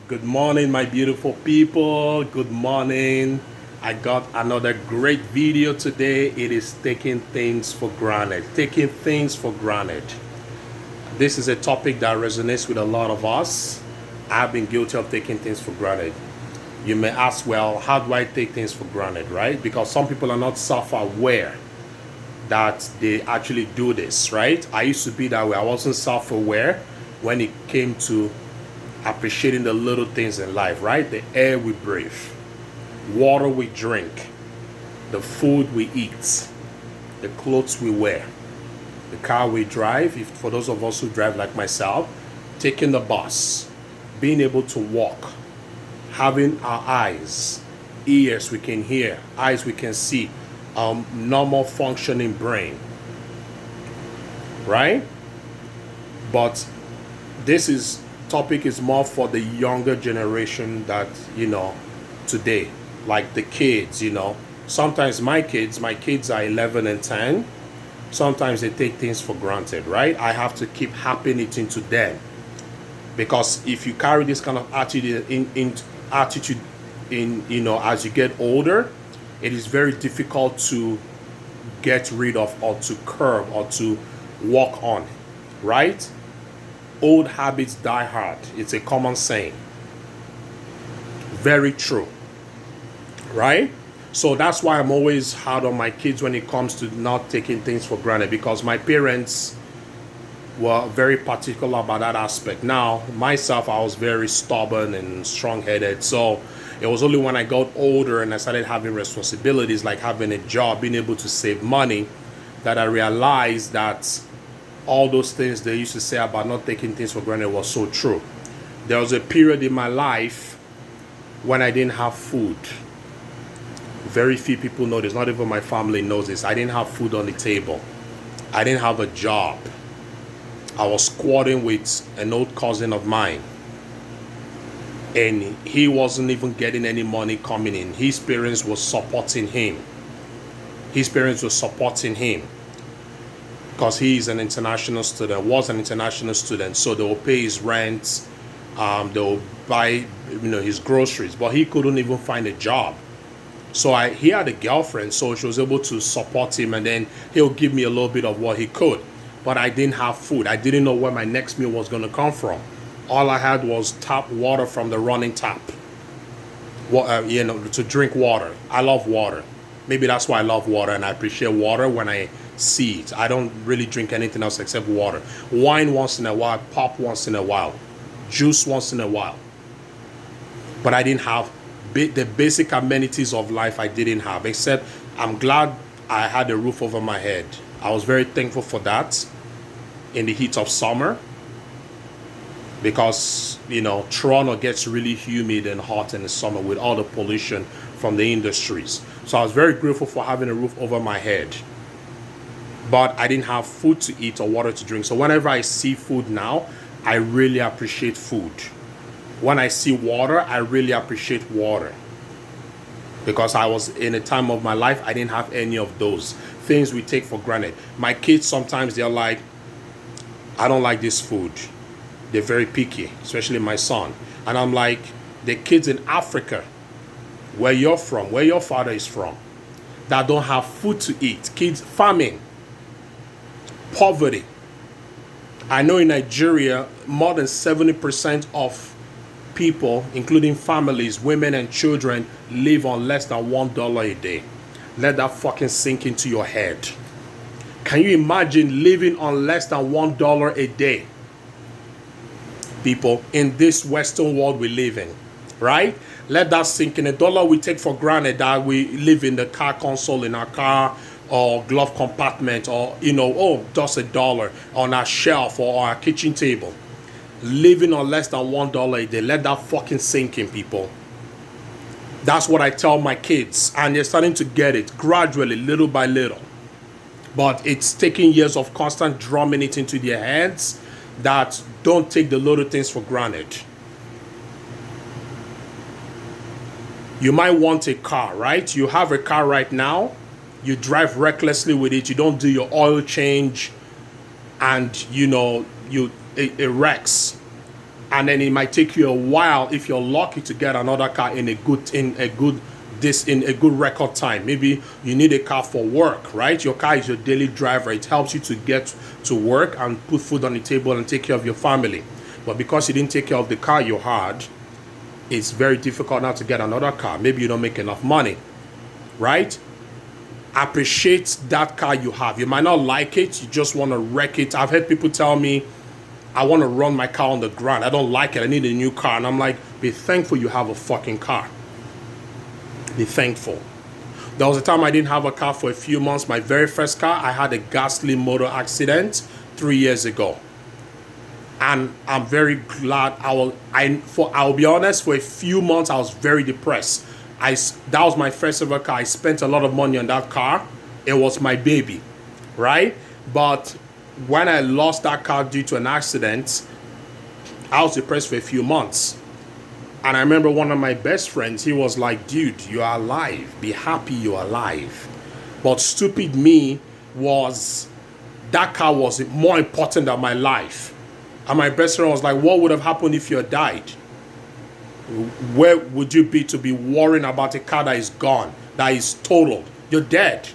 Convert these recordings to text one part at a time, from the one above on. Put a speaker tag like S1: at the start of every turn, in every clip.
S1: Good morning, my beautiful people. Good morning. I got another great video today. It is taking things for granted. Taking things for granted. This is a topic that resonates with a lot of us. I've been guilty of taking things for granted. You may ask, well, how do I take things for granted, right? Because some people are not self-aware that they actually do this, right? I used to be that way. I wasn't self-aware when it came to appreciating the little things in life, right? The air we breathe, water we drink, the food we eat, the clothes we wear, the car we drive, if for those of us who drive like myself, taking the bus, being able to walk, having our eyes, ears we can hear, eyes we can see, normal functioning brain, right? But this topic is more for the younger generation that, today, like the kids, sometimes my kids are 11 and 10. Sometimes they take things for granted, right? I have to keep happing it into them, because if you carry this kind of attitude in as you get older, it is very difficult to get rid of or to curb or to walk on, right? Old habits die hard. It's a common saying. Very true. Right? So that's why I'm always hard on my kids when it comes to not taking things for granted, because my parents were very particular about that aspect. Now, myself, I was very stubborn and strong-headed. So it was only when I got older and I started having responsibilities, like having a job, being able to save money, that I realized that all those things they used to say about not taking things for granted was so true. There was a period in my life when I didn't have food. Very few people know this, not even my family knows this. I didn't have food on the table. I didn't have a job. I was squatting with an old cousin of mine, and he wasn't even getting any money coming in. His parents were supporting him. Because he is an international student, was an international student, so they will pay his rent, they will buy his groceries, but he couldn't even find a job. So he had a girlfriend, so she was able to support him, and then he'll give me a little bit of what he could. But I didn't have food. I didn't know where my next meal was going to come from. All I had was tap water from the running tap, to drink water. I love water. Maybe that's why I love water, and I appreciate water when I see it. I don't really drink anything else except water. Wine once in a while, pop once in a while, juice once in a while. But I didn't have the basic amenities of life. I didn't have, except I'm glad I had a roof over my head. I was very thankful for that in the heat of summer, because Toronto gets really humid and hot in the summer with all the pollution from the industries. So I was very grateful for having a roof over my head. But I didn't have food to eat or water to drink. So whenever I see food now, I really appreciate food. When I see water, I really appreciate water. Because I was in a time of my life, I didn't have any of those things we take for granted. My kids, sometimes they're like, I don't like this food. They're very picky, especially my son. And I'm like, the kids in Africa, where you're from, where your father is from, that don't have food to eat. Kids, famine, poverty. I know in Nigeria, more than 70% of people, including families, women and children, live on less than $1 a day. Let that fucking sink into your head. Can you imagine living on less than $1 a day? People, in this Western world we live in, right? Let that sink in. A dollar we take for granted, that we live in the car console in our car, or glove compartment, or just a dollar on our shelf or our kitchen table. Living on less than $1 a day. Let that fucking sink in, people. That's what I tell my kids, and they're starting to get it gradually, little by little. But it's taking years of constant drumming it into their heads that don't take the little things for granted. You might want a car, right? You have a car right now. You drive recklessly with it. You don't do your oil change, and it wrecks. and then it might take you a while if you're lucky to get another car in a good record time. Maybe you need a car for work, right? Your car is your daily driver. It helps you to get to work and put food on the table and take care of your family. But because you didn't take care of the car you had, it's very difficult now to get another car. Maybe you don't make enough money, right? Appreciate that car you have. You might not like it, you just want to wreck it. I've heard people tell me, I want to run my car on the ground. I don't like it. I need a new car. And I'm like, be thankful you have a fucking car. Be thankful. There was a time I didn't have a car for a few months. My very first car, I had a ghastly motor accident 3 years ago. And I'm very glad. I'll be honest, for a few months I was very depressed. That was my first ever car. I spent a lot of money on that car. It was my baby, right? But when I lost that car due to an accident, I was depressed for a few months. And I remember one of my best friends, he was like, dude, you are alive. Be happy you're alive. But stupid me that car was more important than my life. And my best friend was like, what would have happened if you had died? Where would you be to be worrying about a car that is gone, that is totaled? You're dead.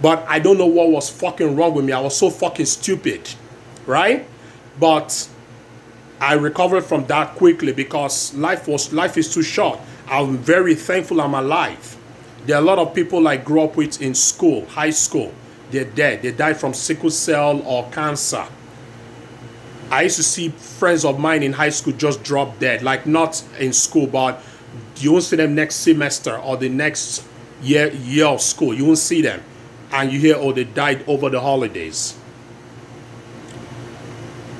S1: But I don't know what was fucking wrong with me. I was so fucking stupid, right? But I recovered from that quickly because life is too short. I'm very thankful I'm alive. There are a lot of people I grew up with in school, high school. They're dead. They died from sickle cell or cancer. I used to see friends of mine in high school just drop dead. Like not in school, but you won't see them next semester or the next year of school. You won't see them. And you hear, oh, they died over the holidays.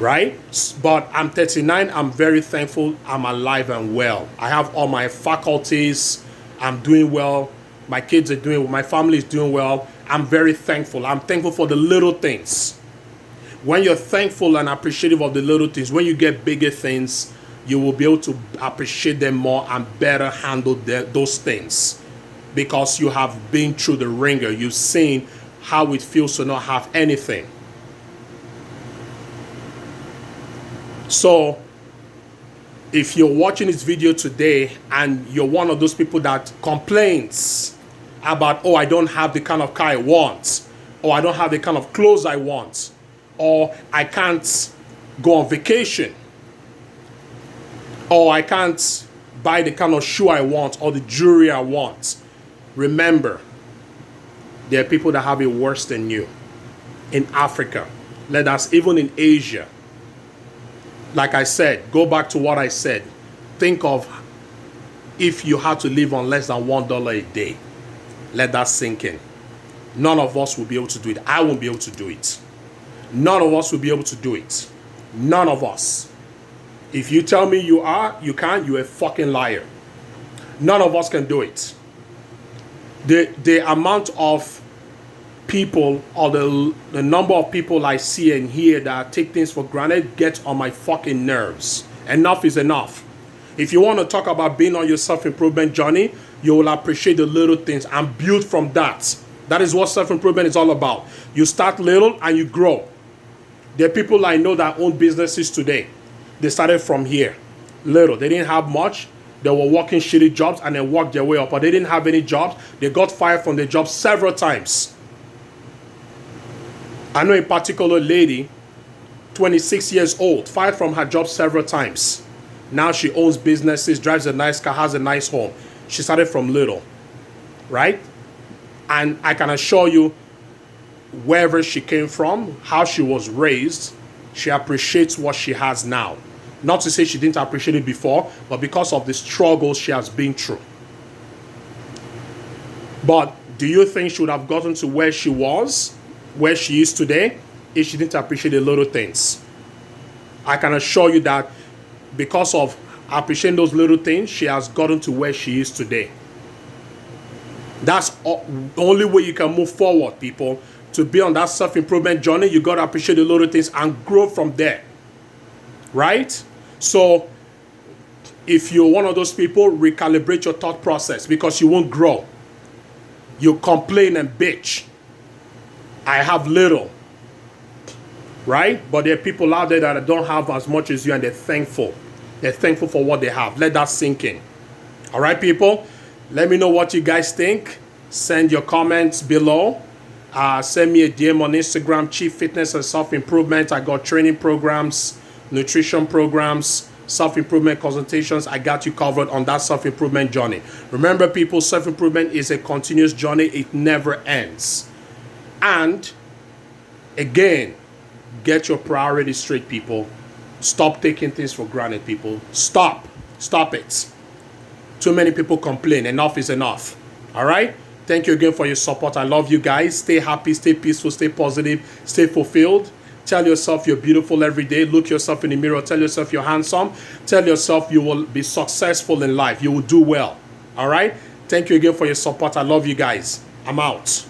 S1: Right? But I'm 39. I'm very thankful I'm alive and well. I have all my faculties. I'm doing well. My kids are doing well. My family is doing well. I'm very thankful. I'm thankful for the little things. When you're thankful and appreciative of the little things, when you get bigger things, you will be able to appreciate them more and better handle those things. Because you have been through the ringer. You've seen how it feels to not have anything. So, if you're watching this video today and you're one of those people that complains about, oh, I don't have the kind of car I want, or I don't have the kind of clothes I want, or I can't go on vacation, or I can't buy the kind of shoe I want or the jewelry I want, remember, there are people that have it worse than you. In Africa, let us, even in Asia. Like I said, go back to what I said. Think of if you had to live on less than $1 a day. Let that sink in. None of us will be able to do it. I won't be able to do it. None of us will be able to do it. None of us. If you tell me you can't, you're a fucking liar. None of us can do it. The amount of people or the number of people I see and hear that take things for granted gets on my fucking nerves. Enough is enough. If you want to talk about being on your self-improvement journey, you will appreciate the little things and build from that. That is what self-improvement is all about. You start little and you grow. There are people I know that own businesses today. They started from here, little. They didn't have much. They were working shitty jobs and then worked their way up. But they didn't have any jobs. They got fired from their jobs several times. I know a particular lady, 26 years old, fired from her job several times. Now she owns businesses, drives a nice car, has a nice home. She started from little, right? And I can assure you, wherever she came from, how she was raised, she appreciates what she has now. Not to say she didn't appreciate it before, but because of the struggles she has been through. But do you think she would have gotten to where she was, where she is today, if she didn't appreciate the little things? I can assure you that because of appreciating those little things, she has gotten to where she is today. That's the only way you can move forward, people. To be on that self-improvement journey, you got to appreciate the little things and grow from there. Right? So, if you're one of those people, recalibrate your thought process because you won't grow. You complain and bitch. I have little. right? But there are people out there that don't have as much as you, and they're thankful. They're thankful for what they have. Let that sink in. All right, people? Let me know what you guys think. Send your comments below. Send me a DM on Instagram, Chief Fitness and Self-Improvement. I got training programs, nutrition programs, self-improvement consultations. I got you covered on that self-improvement journey. Remember, people, self-improvement is a continuous journey. It never ends. And again, get your priorities straight, people. Stop taking things for granted, people. Stop it. Too many people complain. Enough is enough. All right? Thank you again for your support. I love you guys. Stay happy, stay peaceful, stay positive, stay fulfilled. Tell yourself you're beautiful every day. Look yourself in the mirror. Tell yourself you're handsome. Tell yourself you will be successful in life. You will do well. All right? Thank you again for your support. I love you guys. I'm out.